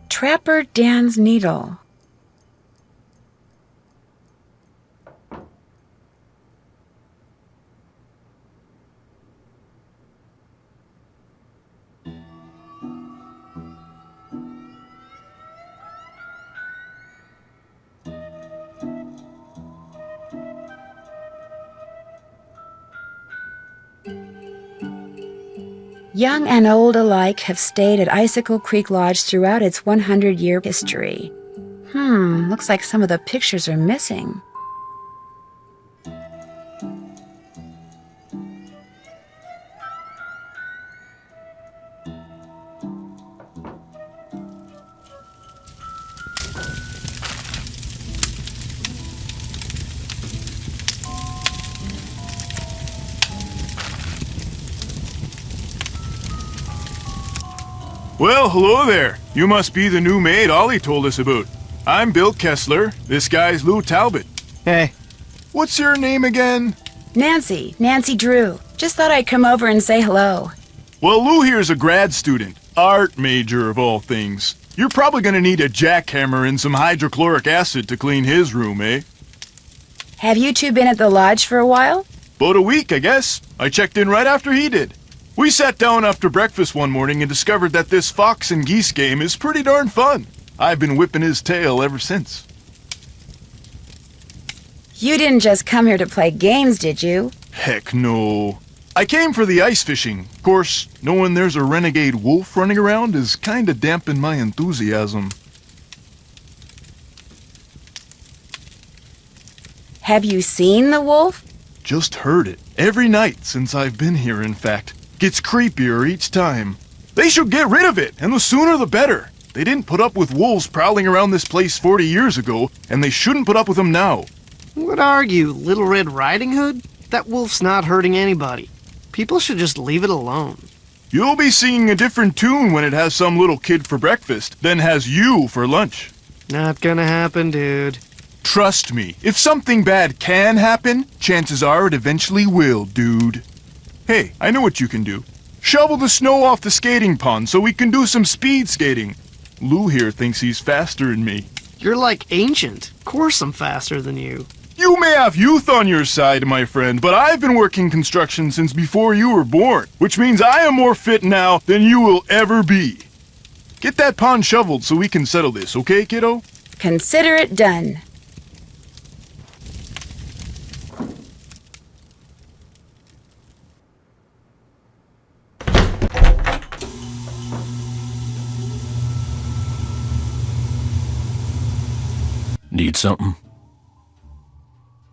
Trapper Dan's needle. Young and old alike have stayed at Icicle Creek Lodge throughout its 100-year history. Looks like some of the pictures are missing. Well, hello there. You must be the new maid Ollie told us about. I'm Bill Kessler. This guy's Lou Talbot. Hey. What's your name again? Nancy Drew. Just thought I'd come over and say hello. Well, Lou here's a grad student. Art major of all things. You're probably gonna need a jackhammer and some hydrochloric acid to clean his room, eh? Have you two been at the lodge for a while? About a week, I guess. I checked in right after he did. We sat down after breakfast one morning and discovered that this fox and geese game is pretty darn fun. I've been whipping his tail ever since. You didn't just come here to play games, did you? Heck no. I came for the ice fishing. Of course, knowing there's a renegade wolf running around is kinda dampened my enthusiasm. Have you seen the wolf? Just heard it. Every night since I've been here, in fact. Gets creepier each time. They should get rid of it, and the sooner the better. They didn't put up with wolves prowling around this place 40 years ago, and they shouldn't put up with them now. What are you, Little Red Riding Hood? That wolf's not hurting anybody. People should just leave it alone. You'll be singing a different tune when it has some little kid for breakfast, than has you for lunch. Not gonna happen, dude. Trust me, if something bad can happen, chances are it eventually will, dude. Hey, I know what you can do. Shovel the snow off the skating pond so we can do some speed skating. Lou here thinks he's faster than me. You're like ancient. Of course I'm faster than you. You may have youth on your side, my friend, but I've been working construction since before you were born, which means I am more fit now than you will ever be. Get that pond shoveled so we can settle this, okay, kiddo? Consider it done. Need something?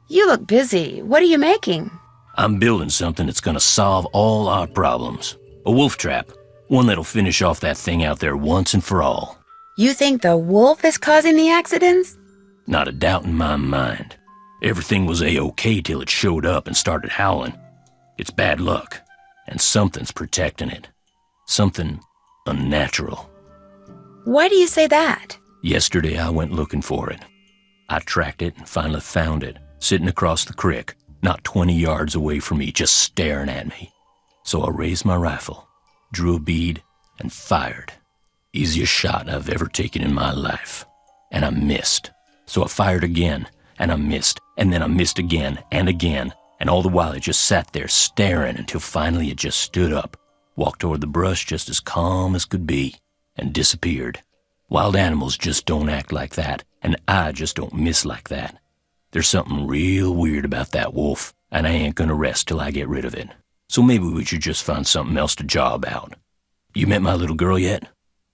You look busy. What are you making? I'm building something that's gonna solve all our problems. A wolf trap. One that'll finish off that thing out there once and for all. You think the wolf is causing the accidents? Not a doubt in my mind. Everything was A-OK till it showed up and started howling. It's bad luck, and something's protecting it. Something unnatural. Why do you say that? Yesterday I went looking for it. I tracked it and finally found it, sitting across the creek, not 20 yards away from me, just staring at me. So I raised my rifle, drew a bead, and fired. Easiest shot I've ever taken in my life. And I missed. So I fired again, and I missed, and then I missed again, and all the while it just sat there staring until finally it just stood up, walked toward the brush just as calm as could be, and disappeared. Wild animals just don't act like that, and I just don't miss like that. There's something real weird about that wolf, and I ain't gonna rest till I get rid of it. So maybe we should just find something else to job out. You met my little girl yet?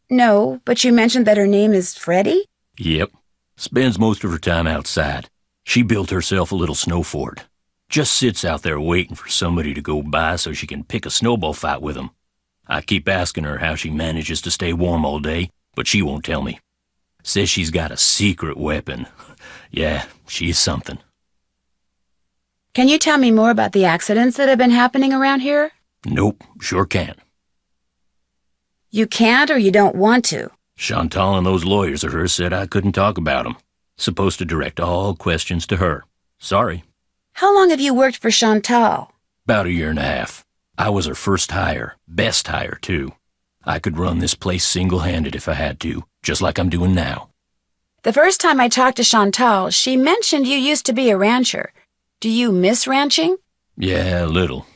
No, but you mentioned that her name is Freddie? Yep. Spends most of her time outside. She built herself a little snow fort. Just sits out there waiting for somebody to go by so she can pick a snowball fight with them. I keep asking her how she manages to stay warm all day, but she won't tell me. Says she's got a secret weapon. Yeah, she's something. Can you tell me more about the accidents that have been happening around here? Nope, sure can't. You can't or you don't want to? Chantal and those lawyers of hers said I couldn't talk about them. Supposed to direct all questions to her. Sorry. How long have you worked for Chantal? About a year and a half. I was her first hire, best hire, too. I could run this place single-handed if I had to, just like I'm doing now. The first time I talked to Chantal, she mentioned you used to be a rancher. Do you miss ranching? Yeah, a little.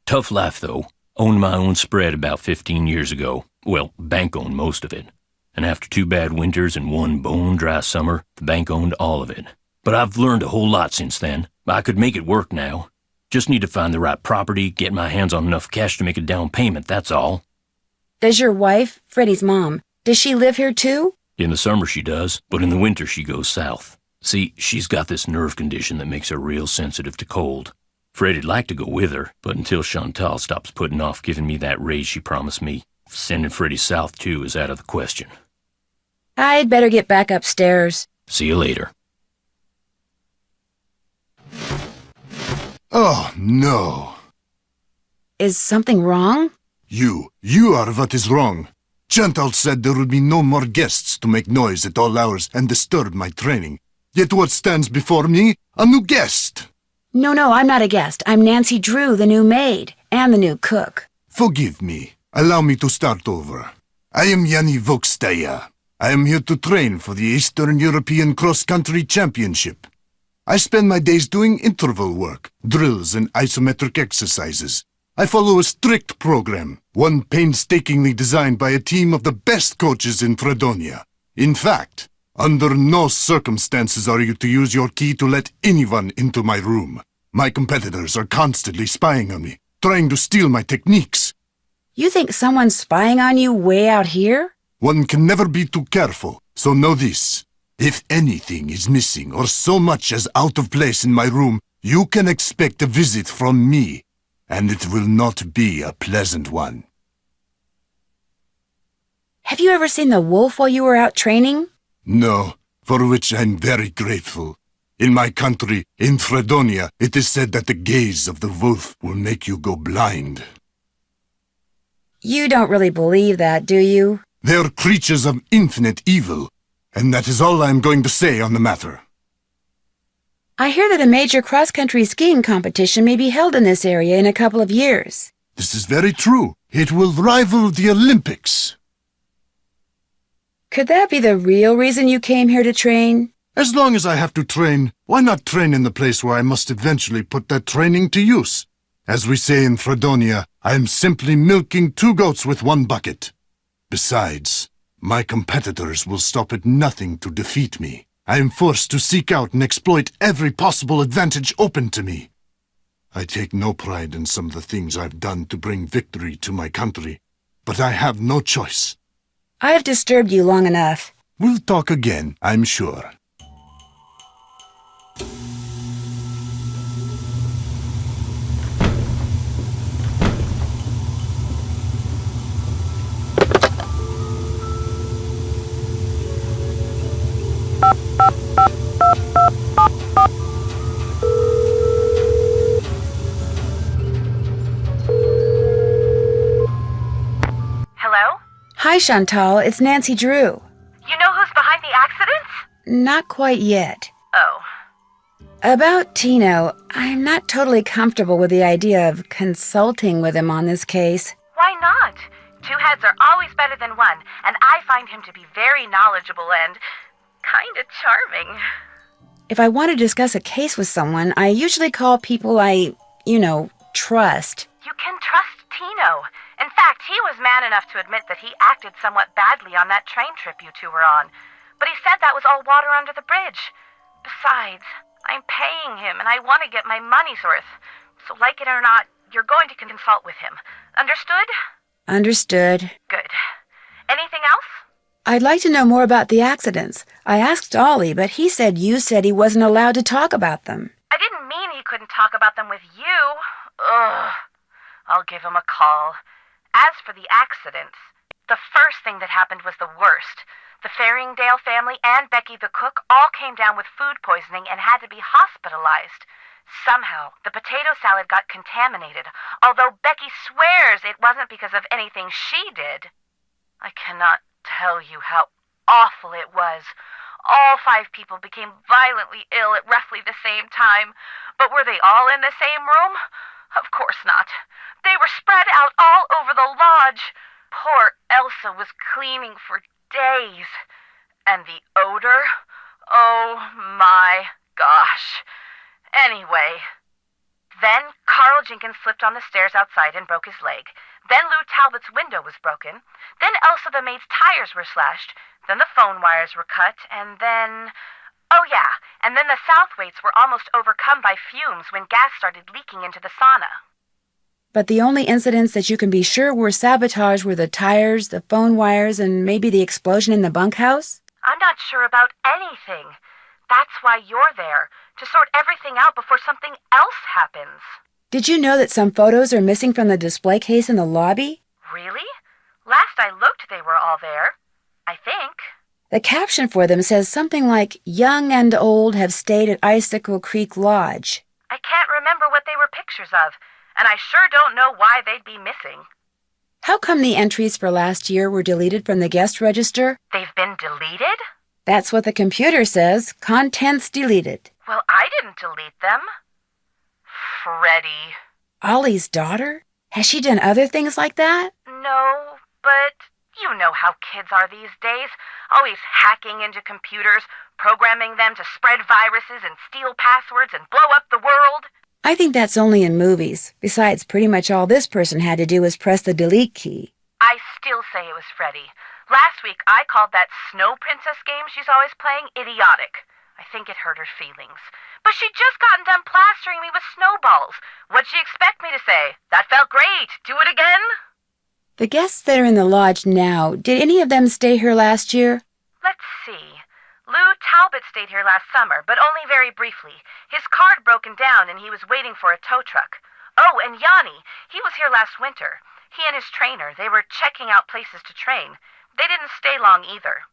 Tough life, though. Owned my own spread about 15 years ago. Well, bank owned most of it. And after 2 bad winters and 1 bone-dry summer, the bank owned all of it. But I've learned a whole lot since then. I could make it work now. Just need to find the right property, get my hands on enough cash to make a down payment, that's all. Does your wife, Freddie's mom, does she live here too? In the summer she does, but in the winter she goes south. See, she's got this nerve condition that makes her real sensitive to cold. Freddie'd like to go with her, but until Chantal stops putting off giving me that raise she promised me, sending Freddie south too is out of the question. I'd better get back upstairs. See you later. Oh, no. Is something wrong? You are what is wrong. Chantal said there would be no more guests to make noise at all hours and disturb my training. Yet what stands before me? A new guest. No, I'm not a guest. I'm Nancy Drew, the new maid, and the new cook. Forgive me. Allow me to start over. I am Yanni Vokstaya. I am here to train for the Eastern European Cross-Country Championship. I spend my days doing interval work, drills, and isometric exercises. I follow a strict program, one painstakingly designed by a team of the best coaches in Fredonia. In fact, under no circumstances are you to use your key to let anyone into my room. My competitors are constantly spying on me, trying to steal my techniques. You think someone's spying on you way out here? One can never be too careful, so know this. If anything is missing or so much as out of place in my room, you can expect a visit from me, and it will not be a pleasant one. Have you ever seen the wolf while you were out training? No, for which I'm very grateful. In my country, in Fredonia, it is said that the gaze of the wolf will make you go blind. You don't really believe that, do you? They are creatures of infinite evil, and that is all I am going to say on the matter. I hear that a major cross-country skiing competition may be held in this area in a couple of years. This is very true. It will rival the Olympics. Could that be the real reason you came here to train? As long as I have to train, why not train in the place where I must eventually put that training to use? As we say in Fredonia, I am simply milking 2 goats with 1 bucket. Besides, my competitors will stop at nothing to defeat me. I am forced to seek out and exploit every possible advantage open to me. I take no pride in some of the things I've done to bring victory to my country, but I have no choice. I've disturbed you long enough. We'll talk again, I'm sure. Hello? Hi, Chantal. It's Nancy Drew. You know who's behind the accidents? Not quite yet. Oh. About Tino, I'm not totally comfortable with the idea of consulting with him on this case. Why not? 2 heads are always better than 1, and I find him to be very knowledgeable and kinda charming. If I want to discuss a case with someone, I usually call people I, trust. You can trust Tino. In fact, he was man enough to admit that he acted somewhat badly on that train trip you 2 were on. But he said that was all water under the bridge. Besides, I'm paying him and I want to get my money's worth. So like it or not, you're going to consult with him. Understood? Understood. Good. Anything else? I'd like to know more about the accidents. I asked Ollie, but he said you said he wasn't allowed to talk about them. I didn't mean he couldn't talk about them with you. Ugh. I'll give him a call. As for the accidents, the first thing that happened was the worst. The Faringdale family and Becky the cook all came down with food poisoning and had to be hospitalized. Somehow, the potato salad got contaminated, although Becky swears it wasn't because of anything she did. I cannot tell you how awful it was. All 5 people became violently ill at roughly the same time. But were they all in the same room? Of course not. They were spread out all over the lodge. Poor Elsa was cleaning for days. And the odor? Oh my gosh. Anyway, then Carl Jenkins slipped on the stairs outside and broke his leg. Then Lou Talbot's window was broken. Then Elsa the maid's tires were slashed. Then the phone wires were cut. And then... oh yeah, and then the Southwaites were almost overcome by fumes when gas started leaking into the sauna. But the only incidents that you can be sure were sabotage were the tires, the phone wires, and maybe the explosion in the bunkhouse? I'm not sure about anything. That's why you're there, to sort everything out before something else happens. Did you know that some photos are missing from the display case in the lobby? Really? Last I looked, they were all there. I think. The caption for them says something like, "Young and old have stayed at Icicle Creek Lodge." I can't remember what they were pictures of, and I sure don't know why they'd be missing. How come the entries for last year were deleted from the guest register? They've been deleted? That's what the computer says. Contents deleted. Well, I didn't delete them. Freddie. Ollie's daughter? Has she done other things like that? No, but you know how kids are these days. Always hacking into computers, programming them to spread viruses and steal passwords and blow up the world. I think that's only in movies. Besides, pretty much all this person had to do was press the delete key. I still say it was Freddie. Last week, I called that Snow Princess game she's always playing idiotic. I think it hurt her feelings. But she'd just gotten done plastering me with snowballs. What'd she expect me to say? That felt great. Do it again? The guests that are in the lodge now, did any of them stay here last year? Let's see. Lou Talbot stayed here last summer, but only very briefly. His car had broken down and he was waiting for a tow truck. Oh, and Yanni, he was here last winter. He and his trainer, they were checking out places to train. They didn't stay long either.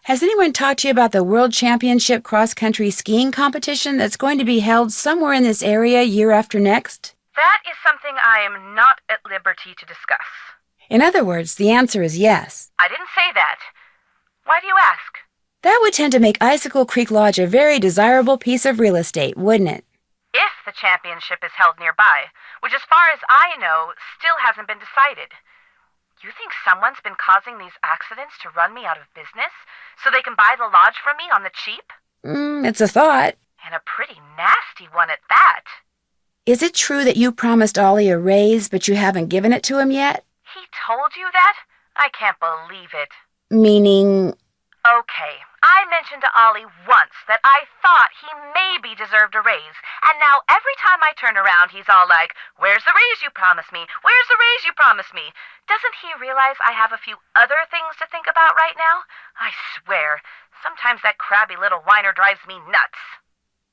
Has anyone talked to you about the World Championship cross-country skiing competition that's going to be held somewhere in this area year after next? That is something I am not at liberty to discuss. In other words, the answer is yes. I didn't say that. Why do you ask? That would tend to make Icicle Creek Lodge a very desirable piece of real estate, wouldn't it? If the championship is held nearby, which as far as I know, still hasn't been decided. You think someone's been causing these accidents to run me out of business so they can buy the lodge from me on the cheap? It's a thought. And a pretty nasty one at that. Is it true that you promised Ollie a raise, but you haven't given it to him yet? He told you that? I can't believe it. Meaning... Okay, I mentioned to Ollie once that I thought he maybe deserved a raise, and now every time I turn around he's all like, "Where's the raise you promised me? Where's the raise you promised me?" Doesn't he realize I have a few other things to think about right now? I swear, sometimes that crabby little whiner drives me nuts.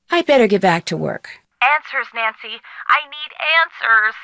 I better get back to work. Answers, Nancy. I need answers.